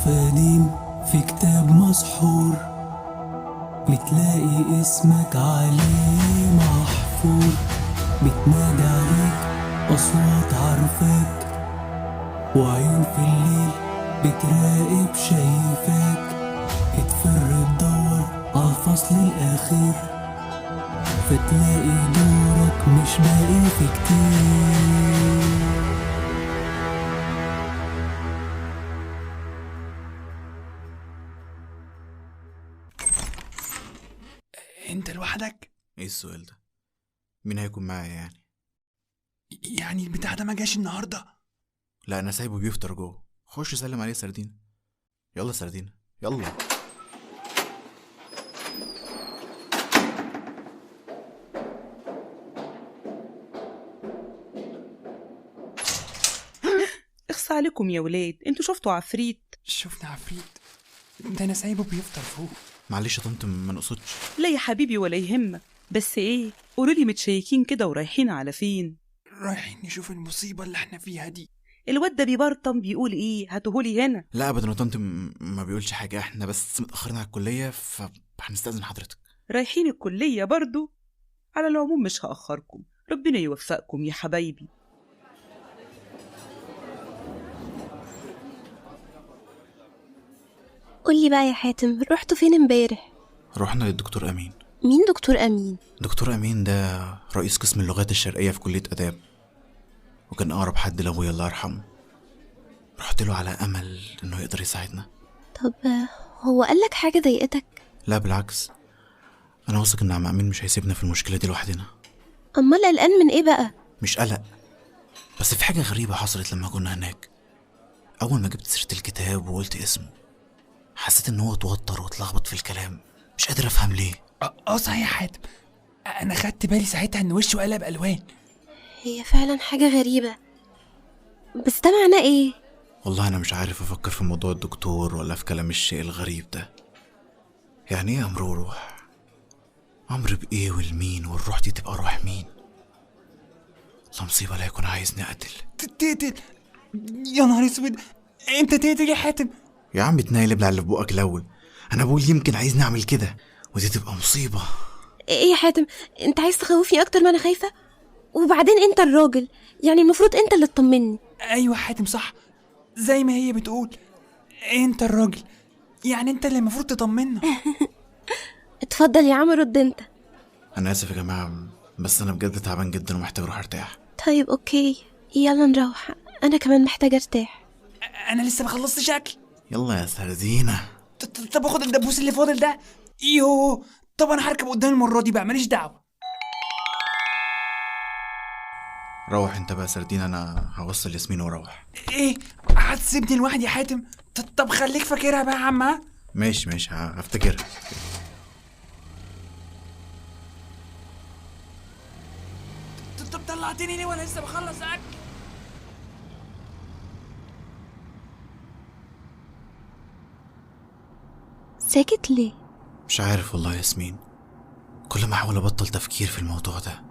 ملف قديم في كتاب مسحور، بتلاقي اسمك عليه محفور، بتنادي عليك أصوات عارفاك، وعيون في الليل بتراقب شايفاك، بتفر تدور عالفصل الأخير، فتلاقي دورك مش باقي في كتير. انت لوحدك؟ ايه السؤال ده؟ مين هيكون معايا يعني؟ يعني البتاع ده ما جاش النهارده؟ لا انا سايبه بيفطر جوه، خش سلم عليه سردين. يلا سردين يلا. اخص عليكم يا ولاد، انتوا شفتوا عفريت؟ شفنا عفريت ده، انا سايبه بيفطر فوق. معلش يا طنط ما نقصدش. لا يا حبيبي ولا يهمك، بس ايه قولولي متشيكين كده ورايحين على فين؟ رايحين نشوف المصيبه اللي احنا فيها دي. الواد ده بيبرطم بيقول ايه هاتهولي هنا. لا ابدا يا طنط ما بيقولش حاجه، احنا بس متاخرين على الكليه فهنستاذن حضرتك. رايحين الكلية برضو؟ على العموم مش هأخركم، ربنا يوفقكم يا حبايبي. قولي بقى يا حاتم، رحتوا فين امبارح؟ رحنا للدكتور امين. مين دكتور امين؟ دكتور امين ده رئيس قسم اللغات الشرقيه في كليه اداب، وكان اقرب حد لابويا الله يرحمه. رحت له على امل انه يقدر يساعدنا. طب هو قالك حاجه ضايقتك؟ لا بالعكس، انا واثق ان عم امين مش هيسيبنا في المشكله دي لوحدنا. امال قلقان من ايه بقى؟ مش قلق، بس في حاجه غريبه حصلت لما كنا هناك. اول ما جبت سيره الكتاب وقلت اسمه حسيت ان هو اتوتر واتلخبط في الكلام، مش قادر افهم ليه. صحيح يا حاتم، انا خدت بالي ساعتها ان وشه قلب الوان. هي فعلا حاجه غريبه، بس ده معناه ايه؟ والله انا مش عارف افكر في موضوع الدكتور ولا في كلام الشيء الغريب ده. يعني ايه امر وروح؟ امر بايه والمين، والروح دي تبقى روح مين؟ لا مصيبه لا يكون عايزني اقتل. تقتل؟ يا نهار اسود، انت تقتل يا حاتم؟ يا عم اتنقلب على اللي في بقك الاول، انا بقول يمكن عايزني اعمل كده ودي تبقى مصيبه. ايه يا حاتم، انت عايز تخوفني اكتر ما انا خايفه؟ وبعدين انت الراجل، يعني المفروض انت اللي تطمني. ايوه حاتم صح، زي ما هي بتقول، انت الراجل، يعني انت اللي المفروض تطمنا. اتفضل يا عم رد انت. انا اسف يا جماعه، بس انا بجد تعبان جدا ومحتاج اروح ارتاح. طيب اوكي، يلا نروح، انا كمان محتاجه ارتاح. انا لسه ما خلصتش اكل. يلا يا سردينه. طب اخد الدبوس اللي فاضل ده. يوه، طب انا هركب قدام المره دي بقى، ماليش دعوه. روح انت بقى سردينه، انا هوصل ياسمين واروح. ايه، هتسيبني لوحدي يا حاتم؟ طب خليك فاكرها بقى يا عم. ها ماشي هفتكرها. طب طلعتني ليه وانا لسه بخلص اكل؟ ساكت ليه؟ مش عارف والله يا ياسمين، كل ما احاول ابطل تفكير في الموضوع ده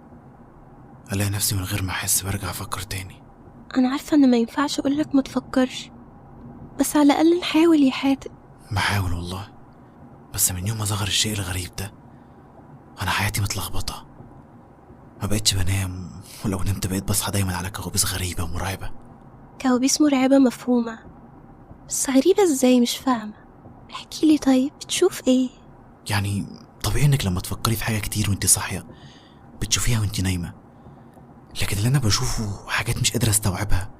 الاقي نفسي من غير ما احس برجع افكر تاني. انا عارفه ان ما ينفعش اقولك ما تفكرش، بس على الاقل نحاول يا حاتم. بحاول والله، بس من يوم ما ظهر الشيء الغريب ده انا حياتي متلخبطه، ما بقتش بنام، ولو نمت بقيت بصحى دايما على كوابيس غريبه ومرعبه. كوابيس مرعبه مفهومه، بس غريبه ازاي؟ مش فاهمه، احكيلي. طيب بتشوف ايه؟ يعني طبيعي انك لما تفكري في حاجه كتير وانت صاحيه بتشوفيها وانت نايمه، لكن اللي انا بشوفه حاجات مش قادره استوعبها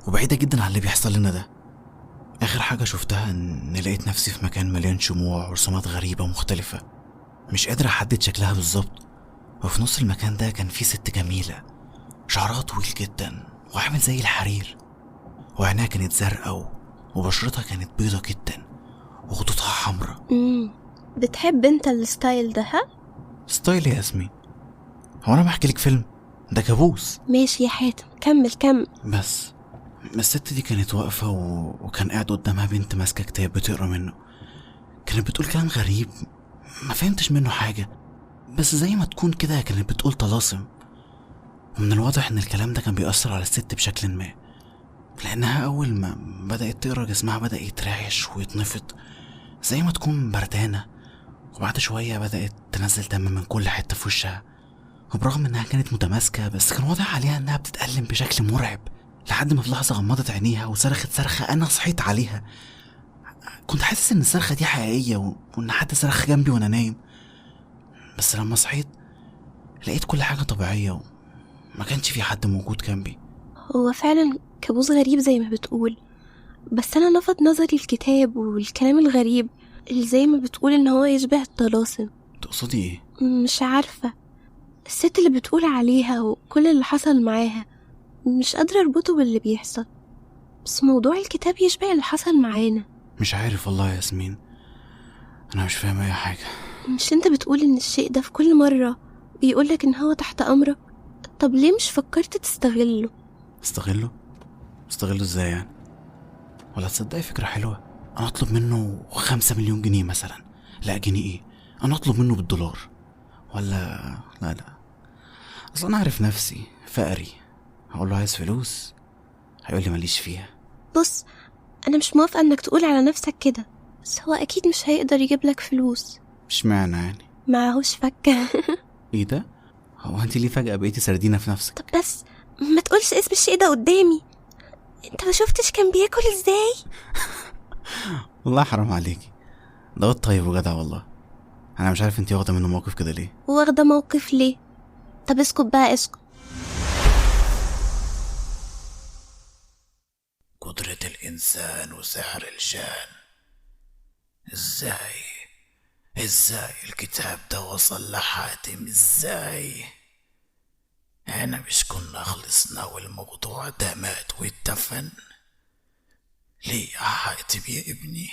وبعيده جدا عن اللي بيحصل لنا ده. اخر حاجه شفتها ان لقيت نفسي في مكان مليان شموع ورسومات غريبه ومختلفه، مش قادر احدد شكلها بالظبط. وفي نص المكان ده كان في ست جميله، شعرها طويل جدا وعامل زي الحرير، وعينها كانت زرقاء وبشرتها كانت بيضة جدا وخطوطها حمراء. بتحب انت الستايل ده؟ ها ستايل يا ياسمين؟ هو انا بحكي لك فيلم؟ ده كابوس. ماشي يا حاتم، كمل. بس الست دي كانت واقفة وكان قاعد قدامها بنت ماسكة كتاب بتقرا منه، كانت بتقول كلام غريب ما فهمتش منه حاجة، بس زي ما تكون كده كانت بتقول طلاسم، ومن الواضح ان الكلام ده كان بيأثر على الست بشكل ما. لأنها أول ما بدأت تقرا جسمها بدأ يترعش ويتنفض زي ما تكون بردانة، وبعد شوية بدأت تنزل دم من كل حتة في وشها. وبرغم إنها كانت متماسكة بس كان واضح عليها إنها بتتألم بشكل مرعب، لحد ما في لحظة غمضت عينيها وصرخت صرخة أنا صحيت عليها. كنت حاسس إن الصرخة دي حقيقية وإن حد صرخ جنبي وأنا نايم، بس لما صحيت لقيت كل حاجة طبيعية وما كانش في حد موجود جنبي. هو فعلا كابوس غريب زي ما بتقول، بس أنا لفت نظري الكتاب والكلام الغريب اللي زي ما بتقول إن هو يشبه الطلاسم. تقصدي إيه؟ مش عارفة، الست اللي بتقول عليها وكل اللي حصل معاها مش قادرة أربطه باللي بيحصل، بس موضوع الكتاب يشبه اللي حصل معانا. مش عارف والله يا ياسمين، أنا مش فاهم أي حاجة. مش انت بتقول ان الشيء ده في كل مرة بيقولك ان هو تحت امرك؟ طب ليه مش فكرت تستغله؟ استغله ازاي يعني؟ ولا تصدقي فكرة حلوة، انا اطلب منه 5 مليون جنيه مثلا. لا جنيه ايه، انا اطلب منه بالدولار. ولا لا اصلا انا عارف نفسي فقري، هقول له عايز فلوس هيقول لي ماليش فيها. بص، انا مش موافقة انك تقول على نفسك كده، بس هو اكيد مش هيقدر يجيب لك فلوس. مش معنى يعني معهوش فكة. ايه ده؟ هو انت ليه فجأة بقيتي سردينة في نفسك؟ طب بس ما تقولش اسم الشيء ده قدامي، انت ما شفتش كان بياكل ازاي؟ والله حرام عليكي، ده واد طيب وجدع والله. انا مش عارف انت واخده منه موقف كده ليه. واخدة موقف ليه؟ طب اسكت بقى اسكت. قدرة الإنسان وسحر الجان. ازاي الكتاب ده وصل لحاتم؟ ازاي؟ احنا مش كنا خلصنا والموضوع ده مات واتدفن؟ ليه يا حاتم يا ابني؟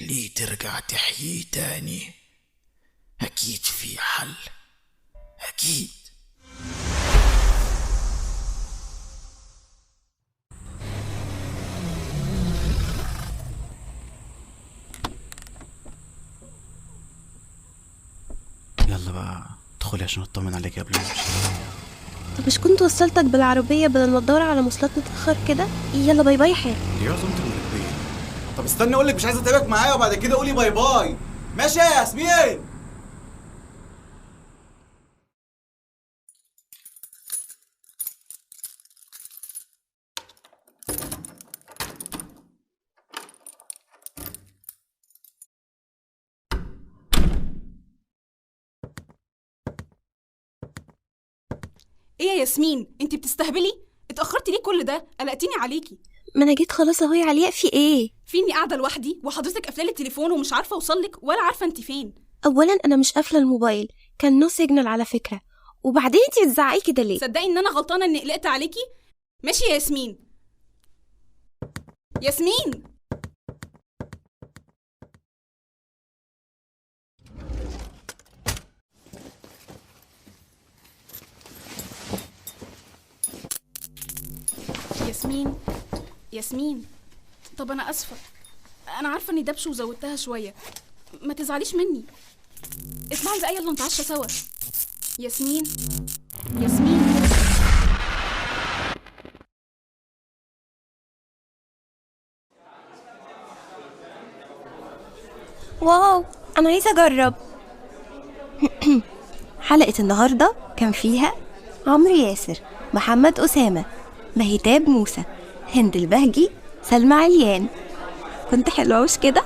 ليه ترجع تحيي تاني؟ اكيد في حل، اكيد. يلا بقى ادخلي عشان اطمن عليك قبل ما امشي. طب مش كنت وصلتك بالعربية بدل ما تدور على مواصلات متأخر كده؟ يلا باي باي حاجة. دي عزومة المربية. طب استني اقولك مش عايز اتعبك معايا وبعد كده قولي باي باي. ماشي يا ياسمين؟ ايه يا ياسمين، انتي بتستهبلي؟ اتأخرتي ليه كل ده؟ قلقتيني عليكي. ما انا جيت خلاص اهو يا علياء، في ايه؟ في اني قاعده لوحدي وحضرتك قافله لي التليفون ومش عارفه اوصلك ولا عارفه انتي فين. اولا انا مش قافله الموبايل، كان نو سيجنال على فكره، وبعدين انتي بتزعقي كده ليه؟ صدقي ان انا غلطانه اني قلقت عليكي. ماشي يا ياسمين. ياسمين، ياسمين، ياسمين. طب انا اسفه، انا عارفه اني دبش وزودتها شويه، ما تزعليش مني. اسمعي بقى، يلا نتعشى سوا. ياسمين، ياسمين. واو، انا عايزه اجرب. حلقه النهارده كان فيها عمرو ياسر، محمد اسامه، مهتاب موسى، هند البهجي، سلمى عليان. كنت حلوه مش كده؟